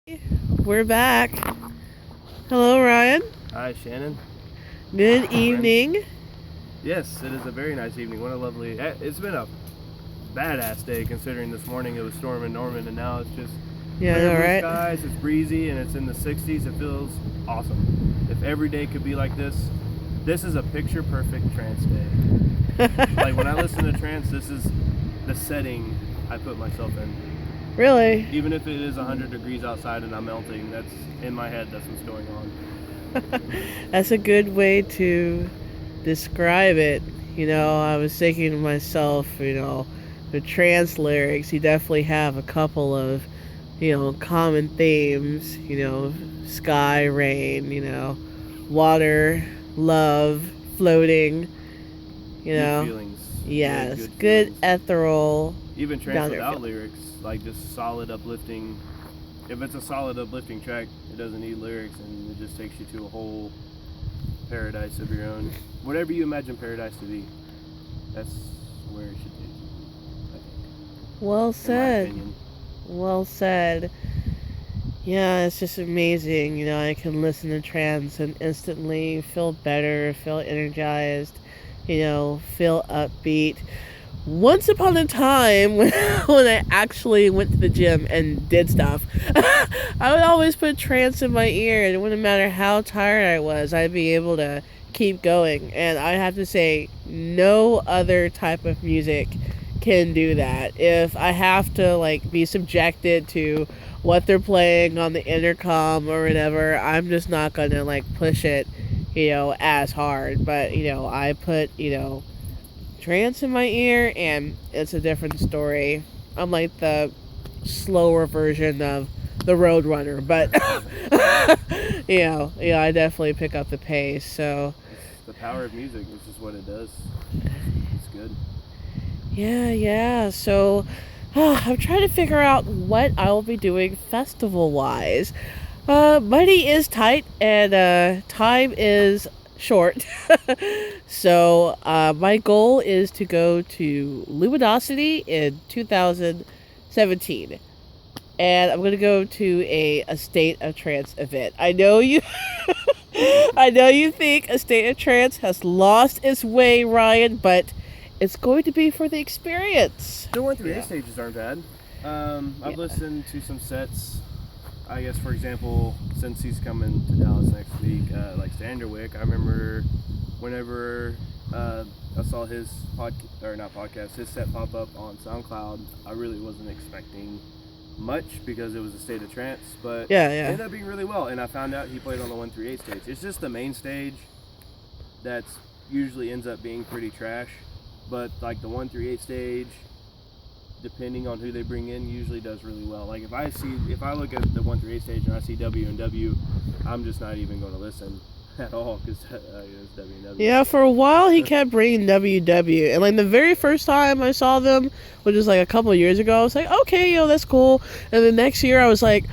We're back. Hello, Ryan. Hi, Shannon. Good Hi, evening. friends. Yes, it is a very nice evening. What a lovely. It's been a badass day considering this morning it was storming Norman, and now it's just Yeah, I clear know, blue right? skies. It's breezy and it's in the 60s. It feels awesome. If every day could be like this is a picture perfect trance day. Like when I listen to trance, this is the setting I put myself in. Really? Even if it is 100 degrees outside and I'm melting, that's in my head. That's what's going on. That's a good way to describe it. I was thinking to myself, the trance lyrics, you definitely have a couple of, common themes, sky, rain, water, love, floating, Good feelings. yes, Good good feelings. ethereal, Even trance down there without feeling. lyrics, like just solid uplifting. If it's a solid uplifting track, it doesn't need lyrics, and it just takes you to a whole paradise of your own. Whatever you imagine paradise to be, that's where it should take you, I think. Well In my said. opinion. Well said. Yeah, it's just amazing. I can listen to trance and instantly feel better, feel energized, feel upbeat. Once upon a time, when I actually went to the gym and did stuff, I would always put trance in my ear, and it wouldn't matter how tired I was, I'd be able to keep going. And I have to say, no other type of music can do that. If I have to be subjected to what they're playing on the intercom or whatever, I'm just not gonna push it, as hard. But I put trance in my ear, and it's a different story. I'm like the slower version of the Roadrunner, but I definitely pick up the pace. So It's the power of music. It's just what it does. It's good. yeah. So I'm trying to figure out what I will be doing festival wise. Money is tight, and time is short. So my goal is to go to Luminosity in 2017. And I'm gonna go to a State of Trance event. I know you I know you think a State of Trance has lost its way, Ryan, but it's going to be for the experience. The 138 stages aren't bad. I've listened to some sets. I guess, for example, since he's coming to Dallas next week, like Standerwick, I remember whenever I saw his his set pop up on SoundCloud, I really wasn't expecting much because it was a State of Trance, but Yeah. it ended up being really well. And I found out he played on the 138 stage. It's just the main stage that's usually ends up being pretty trash, but like the 138 stage, depending on who they bring in, usually does really well. Like if I look at the 138 stage and I see W&W, I'm just not even going to listen at all because it's W&W. Yeah, for a while he kept bringing WW, and the very first time I saw them, which was a couple of years ago, I was like, okay, that's cool. And the next year I was like,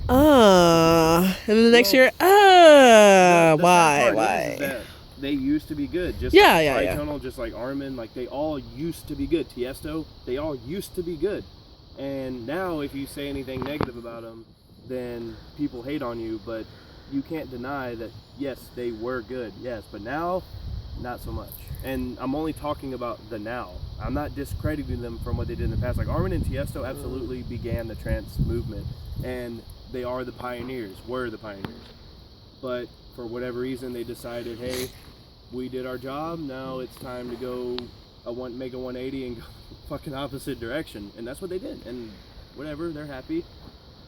and then the next year, the why? sad part is that they used to be good. Just Yeah, like yeah. Tunnel, just like Armin, like they all used to be good. Tiesto, they all used to be good. And now if you say anything negative about them, then people hate on you, but you can't deny that yes, they were good. Yes, but now not so much. And I'm only talking about the now. I'm not discrediting them from what they did in the past. Like Armin and Tiesto absolutely began the trance movement, and they are the pioneers, were the pioneers. But for whatever reason, they decided, hey, we did our job. Now it's time to go make a 180 and go fucking opposite direction. And that's what they did. And whatever, they're happy.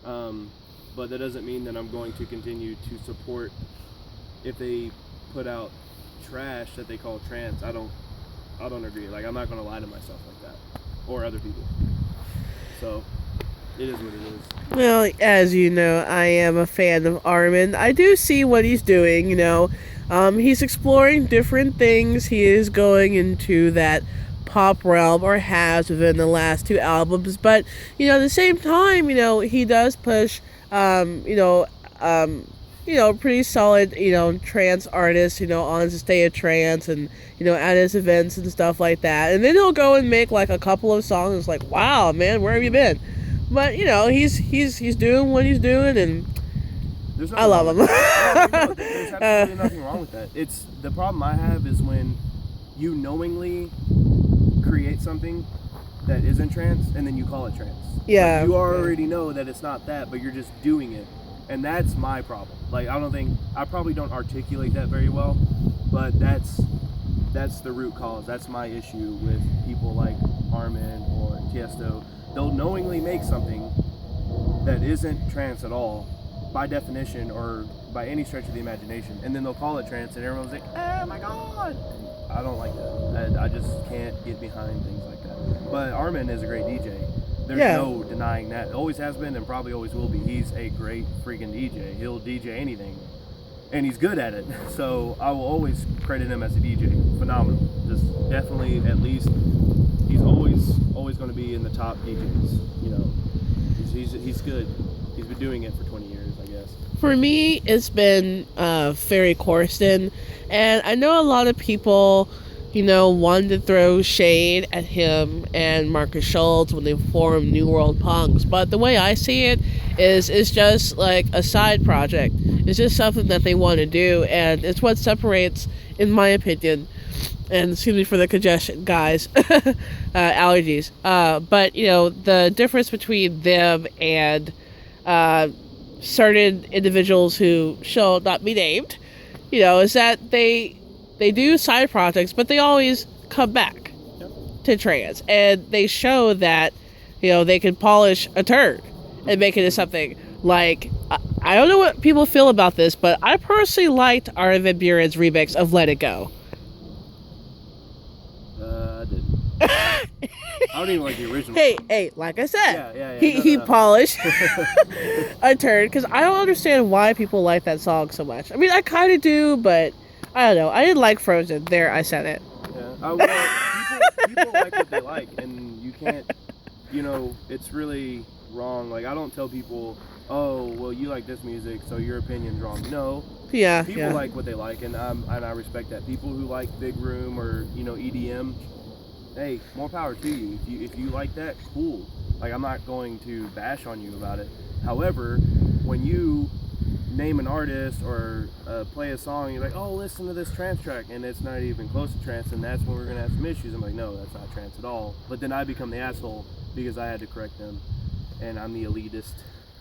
But that doesn't mean that I'm going to continue to support if they put out trash that they call trance. I don't agree. Like I'm not going to lie to myself like that or other people. So it is what it is. Well, as you know, I am a fan of Armin. I do see what he's doing, he's exploring different things. He is going into that pop realm, or has within the last two albums. But, at the same time, he does push, pretty solid, trance artists, on his Stay of Trance and, at his events and stuff like that. And then he'll go and make a couple of songs like, wow, man, where have you been? But he's doing what he's doing, and There's I nothing wrong love with him. that. No, there's absolutely nothing wrong with that. It's the problem I have is when you knowingly create something that isn't trance and then you call it trance. Yeah. Like, you already know that it's not that, but you're just doing it, and that's my problem. Like, I probably don't articulate that very well, but that's the root cause. That's my issue with people like Armin or Tiesto. They'll knowingly make something that isn't trance at all, by definition or by any stretch of the imagination, and then they'll call it trance, and everyone's like, "Oh my god!" I don't like that. I just can't get behind things like that. But Armin is a great DJ. There's no denying that. Always has been, and probably always will be. He's a great freaking DJ. He'll DJ anything, and he's good at it. So I will always credit him as a DJ. Phenomenal. Just definitely, at least, he's always going to be in the top DJs. You know, he's good. He's been doing it for 20 years, I guess. For me, it's been Ferry Corsten, and I know a lot of people, wanted to throw shade at him and Marcus Schultz when they formed New World Punks, but the way I see it is it's just like a side project. It's just something that they want to do, and it's what separates, in my opinion, and excuse me for the congestion, guys, allergies, but, the difference between them and certain individuals who shall not be named, is that they do side projects, but they always come back to trance, and they show that, they can polish a turd and make it into something like, I don't know what people feel about this, but I personally liked Armin van Buuren's remix of Let It Go. I didn't. I don't even like the original. Hey, like I said, yeah. He polished a turd, because I don't understand why people like that song so much. I mean, I kind of do, but I don't know. I didn't like Frozen. There, I said it. Yeah. People like what they like, and you can't, it's really wrong. Like, I don't tell people, oh, well, you like this music, so your opinion's wrong. No. Yeah. People like what they like, and I respect that. People who like big room or EDM, hey, more power to you. If you like that, cool. Like, I'm not going to bash on you about it. However, when you name an artist or play a song, you're like, oh, listen to this trance track, and it's not even close to trance, and that's when we're gonna have some issues. I'm like, no, that's not trance at all. But then I become the asshole because I had to correct them, and I'm the elitist.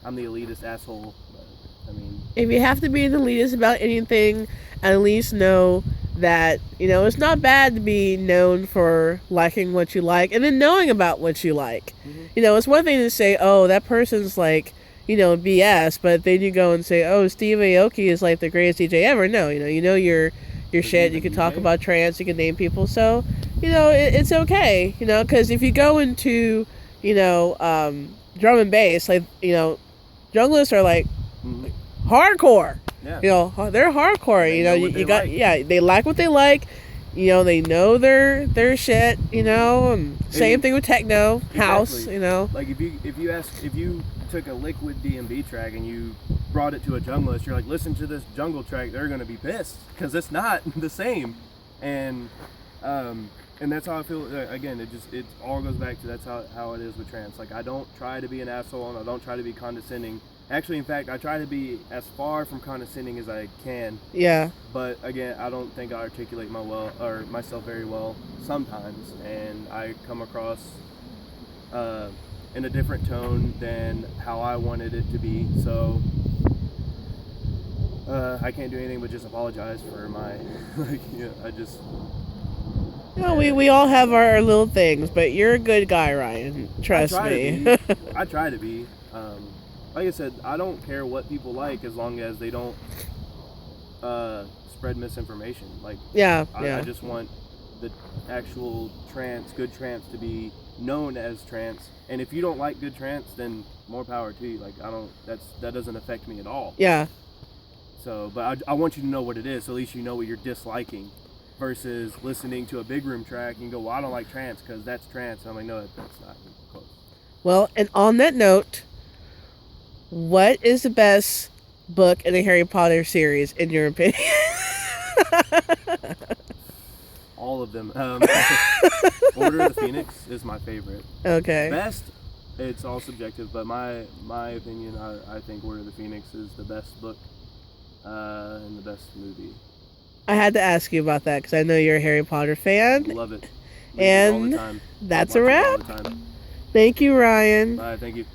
I'm the elitist asshole. But, I mean, if you have to be an elitist about anything, at least know that, it's not bad to be known for liking what you like and then knowing about what you like. Mm-hmm. It's one thing to say, oh, that person's like, BS, but then you go and say, oh, Steve Aoki is like the greatest DJ ever. No, you know your shit. You can talk about trance, you can name people. So, it's okay, because if you go into, drum and bass, like, junglers are like hardcore. Yeah. They're hardcore. They like what they like. They know their shit. Same thing with techno, house. Like, if you took a liquid D&B track and you brought it to a junglist, you're like, listen to this jungle track, they're gonna be pissed because it's not the same. And that's how I feel. Again, it all goes back to that's how it is with trance. Like, I don't try to be an asshole, and I don't try to be condescending. Actually, in fact, I try to be as far from condescending as I can. Yeah. But again, I don't think I articulate myself very well sometimes, and I come across in a different tone than how I wanted it to be. So I can't do anything but just apologize for my I just. We all have our little things, but you're a good guy, Ryan. Trust me. I try to be. Like I said, I don't care what people like as long as they don't spread misinformation. Like, I just want the actual good trance to be known as trance. And if you don't like good trance, then more power to you. Like, that doesn't affect me at all. Yeah. So, but I want you to know what it is, so at least you know what you're disliking. Versus listening to a big room track and go, well, I don't like trance because that's trance. And I'm like, no, that's not close. Well, and on that note, what is the best book in the Harry Potter series, in your opinion? All of them. Order of the Phoenix is my favorite. Okay. Best, It's all subjective, but my opinion, I think Order of the Phoenix is the best book and the best movie. I had to ask you about that because I know you're a Harry Potter fan. Love it. Read it all the And time. that's a Watch it all wrap. the time. Thank you, Ryan. Bye. Thank you.